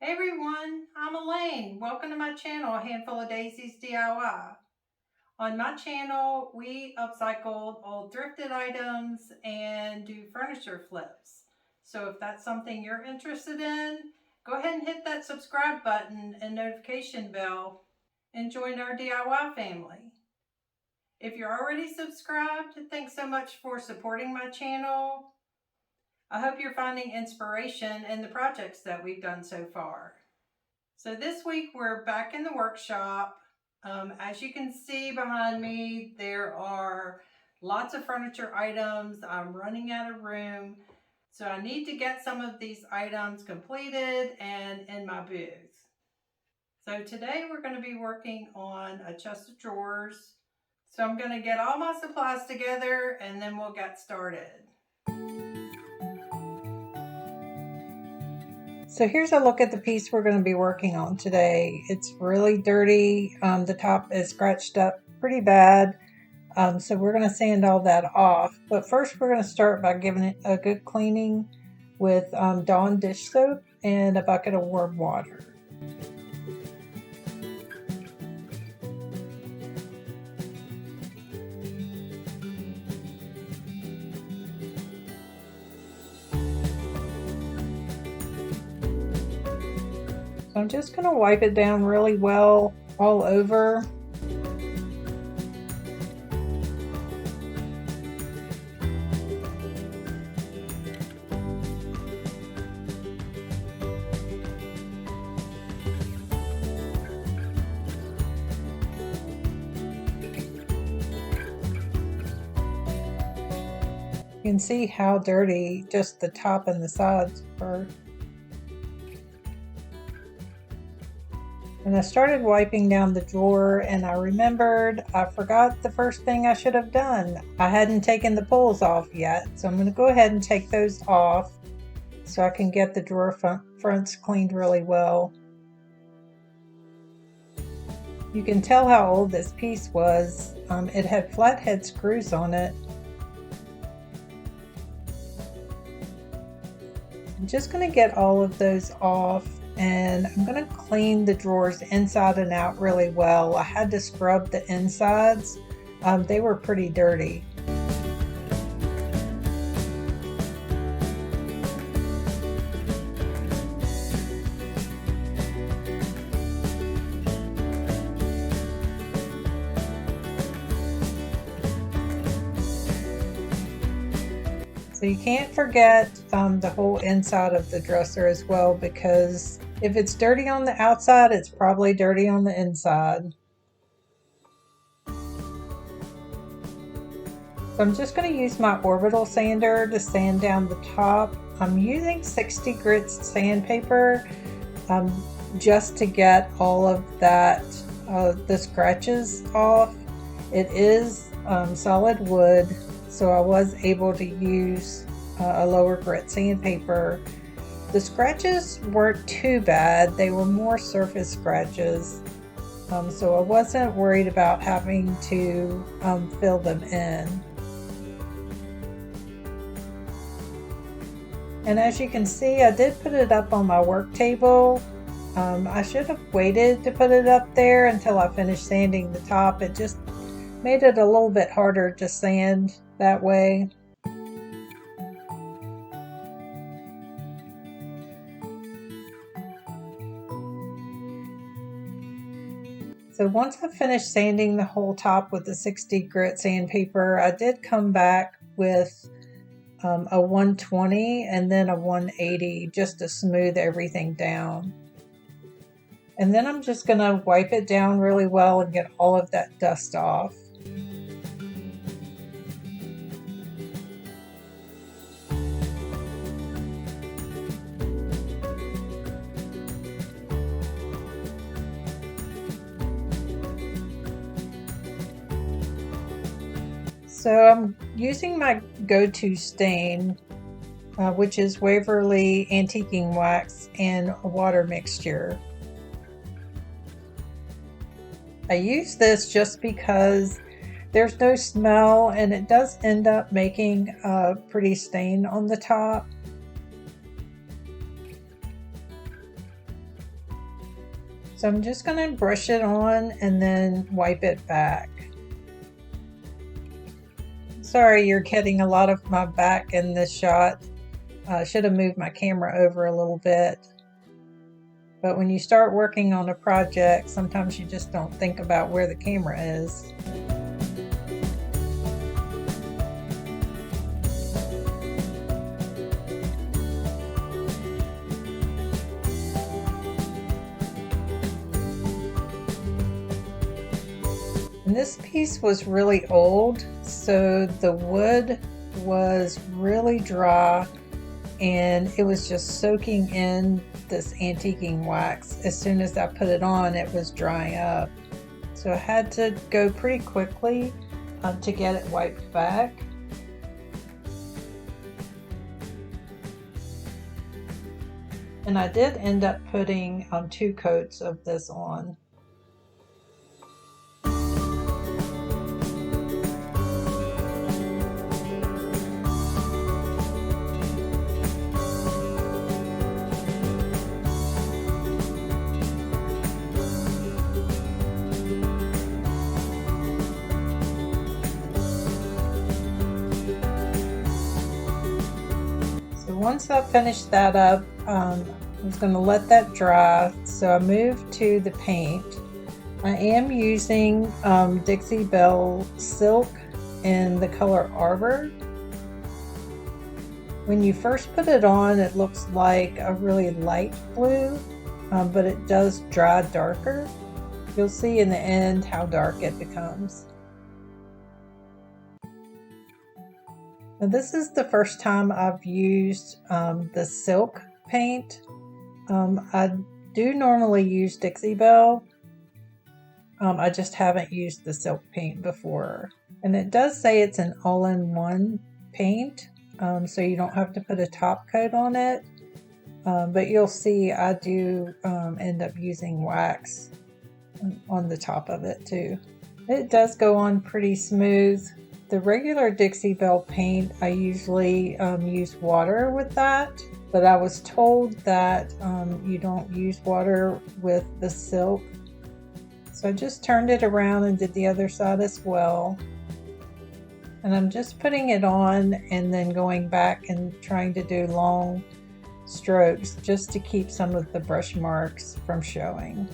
Hey everyone, I'm Elaine. Welcome to my channel, A Handful of Daisies DIY. On my channel, we upcycle old thrifted items and do furniture flips. So if that's something you're interested in, go ahead and hit that subscribe button and notification bell and join our DIY family. If you're already subscribed, thanks so much for supporting my channel. I hope you're finding inspiration in the projects that we've done so far. So this week we're back in the workshop. As you can see behind me, there are lots of furniture items. I'm running out of room. So I need to get some of these items completed and in my booth. So today we're going to be working on a chest of drawers. So I'm going to get all my supplies together and then we'll get started. So here's a look at the piece we're going to be working on today. It's really dirty. The top is scratched up pretty bad. So we're going to sand all that off. But first we're going to start by giving it a good cleaning with Dawn dish soap and a bucket of warm water. So I'm just going to wipe it down really well all over. You can see how dirty just the top and the sides are. And I started wiping down the drawer and I remembered I forgot the first thing I should have done. I hadn't taken the pulls off yet, so I'm going to go ahead and take those off so I can get the drawer fronts cleaned really well. You can tell how old this piece was. It had flathead screws on it. I'm just going to get all of those off. And I'm going to clean the drawers inside and out really well. I had to scrub the insides. They were pretty dirty. So you can't forget the whole inside of the dresser as well, because if it's dirty on the outside, it's probably dirty on the inside. So I'm just going to use my Orbital Sander to sand down the top. I'm using 60 grits sandpaper just to get all of that, the scratches off. It is solid wood, so I was able to use a lower grit sandpaper. The scratches weren't too bad. They were more surface scratches, so I wasn't worried about having to fill them in. And as you can see, I did put it up on my work table. I should have waited to put it up there until I finished sanding the top. It just made it a little bit harder to sand that way. So once I finished sanding the whole top with the 60 grit sandpaper, I did come back with a 120 and then a 180 just to smooth everything down. And then I'm just going to wipe it down really well and get all of that dust off. So I'm using my go-to stain, which is Waverly Antiquing wax and a water mixture. I use this just because there's no smell and it does end up making a pretty stain on the top. So I'm just going to brush it on and then wipe it back. Sorry you're getting a lot of my back in this shot. I should have moved my camera over a little bit. But when you start working on a project, sometimes you just don't think about where the camera is. And this piece was really old, so the wood was really dry and it was just soaking in this antiquing wax. As soon as I put it on, it was drying up. So I had to go pretty quickly to get it wiped back. And I did end up putting 2 coats of this on. Once I finished that up, I was going to let that dry, so I moved to the paint. I am using Dixie Belle Silk in the color Arbor. When you first put it on, it looks like a really light blue, but it does dry darker. You'll see in the end how dark it becomes. Now this is the first time I've used the silk paint. I do normally use Dixie Belle. I just haven't used the silk paint before. And it does say it's an all-in-one paint, so you don't have to put a top coat on it. But you'll see I do end up using wax on the top of it too. It does go on pretty smooth. The regular Dixie Belle paint, I usually use water with that, but I was told that you don't use water with the silk. So I just turned it around and did the other side as well. And I'm just putting it on and then going back and trying to do long strokes just to keep some of the brush marks from showing.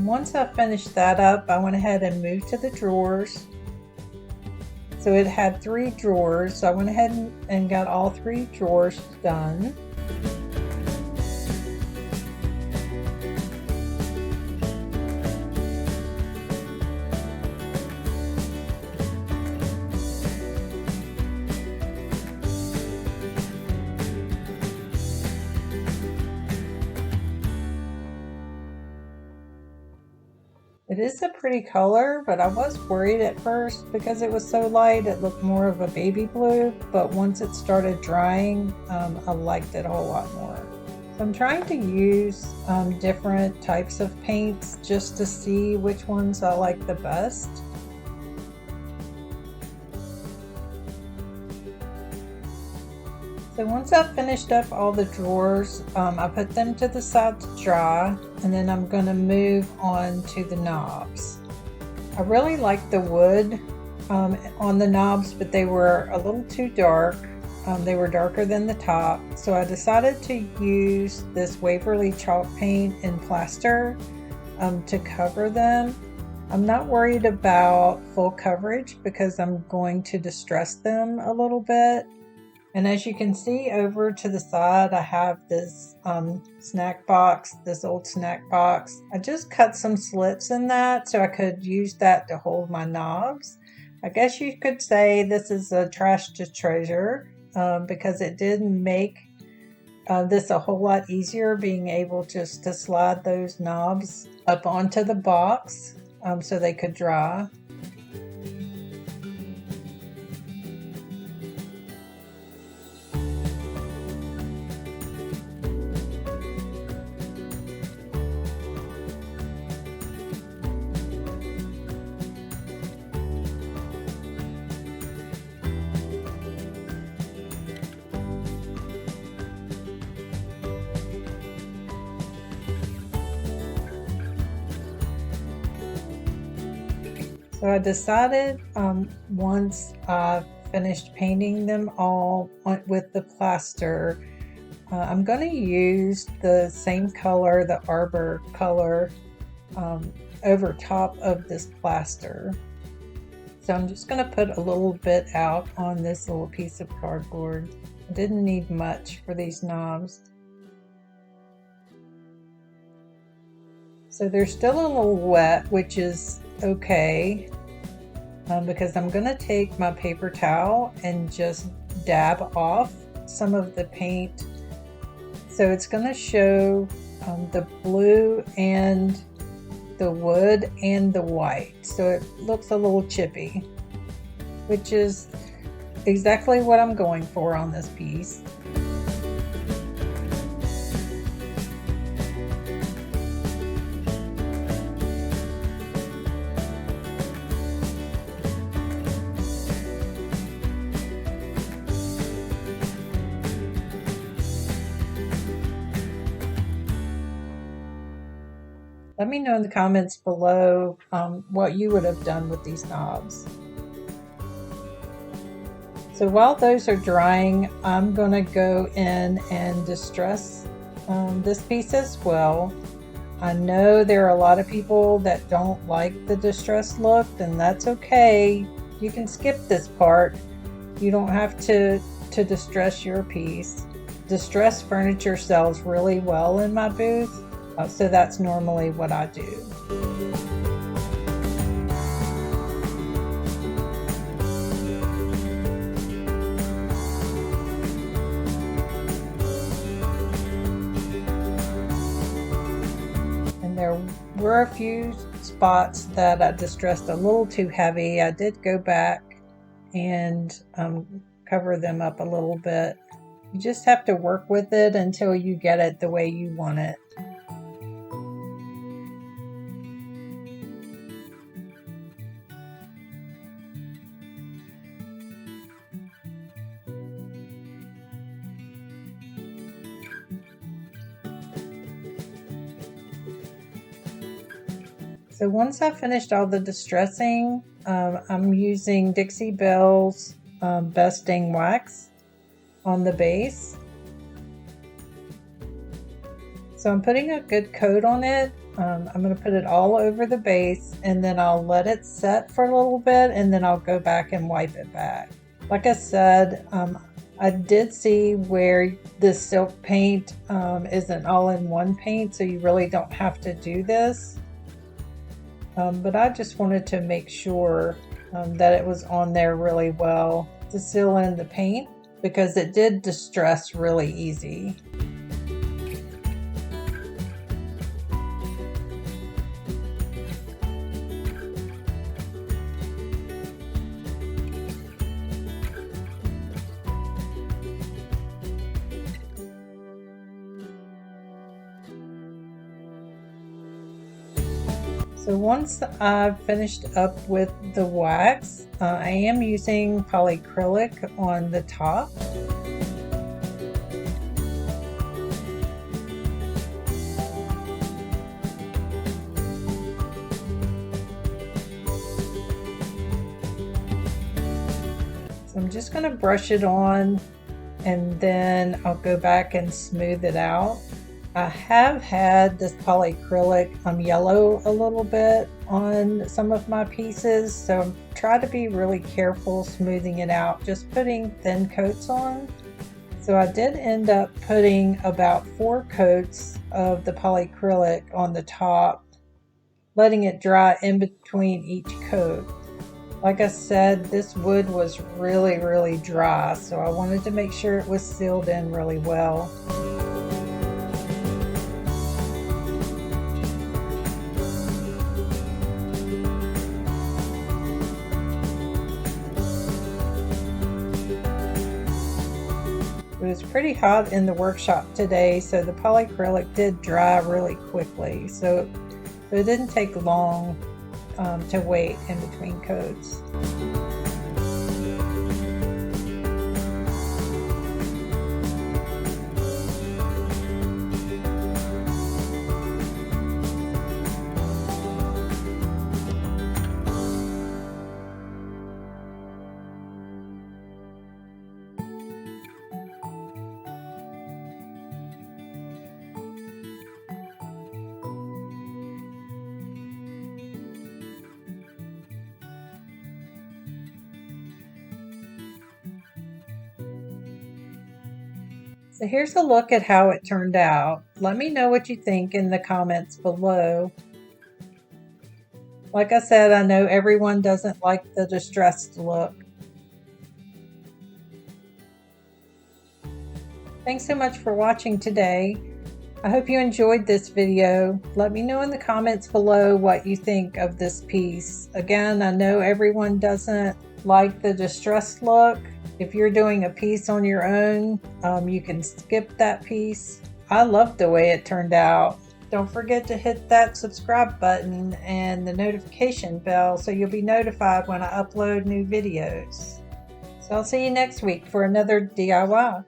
Once I finished that up, I went ahead and moved to the drawers. So it had 3 drawers, so I went ahead and got all 3 drawers done. It is a pretty color, but I was worried at first because it was so light. It looked more of a baby blue, but once it started drying, I liked it a whole lot more. So I'm trying to use different types of paints just to see which ones I like the best. So once I've finished up all the drawers, I put them to the side to dry, and then I'm going to move on to the knobs. I really like the wood on the knobs, but they were a little too dark. They were darker than the top, so I decided to use this Waverly chalk paint in Plaster to cover them. I'm not worried about full coverage because I'm going to distress them a little bit. And as you can see over to the side, I have this snack box, this old snack box. I just cut some slits in that so I could use that to hold my knobs. I guess you could say this is a trash to treasure because it did make this a whole lot easier, being able just to slide those knobs up onto the box so they could dry. So I decided once I finished painting them all with the plaster, I'm going to use the same color, the arbor color, over top of this plaster. So I'm just going to put a little bit out on this little piece of cardboard. I didn't need much for these knobs. So they're still a little wet, which is okay, because I'm going to take my paper towel and just dab off some of the paint. So it's going to show the blue and the wood and the white. So it looks a little chippy, which is exactly what I'm going for on this piece. Let me know in the comments below what you would have done with these knobs. So while those are drying, I'm going to go in and distress this piece as well. I know there are a lot of people that don't like the distressed look, and that's okay. You can skip this part. You don't have to distress your piece. Distressed furniture sells really well in my booth. So that's normally what I do. And there were a few spots that I distressed a little too heavy. I did go back and cover them up a little bit. You just have to work with it until you get it the way you want it. So once I've finished all the distressing, I'm using Dixie Belle's Best Dang Wax on the base. So I'm putting a good coat on it. I'm going to put it all over the base, and then I'll let it set for a little bit, and then I'll go back and wipe it back. Like I said, I did see where this silk paint isn't all-in-one paint, so you really don't have to do this. But I just wanted to make sure that it was on there really well to seal in the paint, because it did distress really easy. So once I've finished up with the wax, I am using polyacrylic on the top. So I'm just going to brush it on, and then I'll go back and smooth it out. I have had this polyacrylic yellow a little bit on some of my pieces, so try to be really careful smoothing it out, just putting thin coats on. So I did end up putting about 4 coats of the polyacrylic on the top, letting it dry in between each coat. Like I said, this wood was really dry, so I wanted to make sure it was sealed in really well. It was pretty hot in the workshop today, so the polyacrylic did dry really quickly. So it didn't take long to wait in between coats. So here's a look at how it turned out. Let me know what you think in the comments below. Like I said, I know everyone doesn't like the distressed look. Thanks so much for watching today. I hope you enjoyed this video. Let me know in the comments below what you think of this piece. Again, I know everyone doesn't like the distressed look. If you're doing a piece on your own, you can skip that piece. I love the way it turned out. Don't forget to hit that subscribe button and the notification bell so you'll be notified when I upload new videos. So I'll see you next week for another DIY.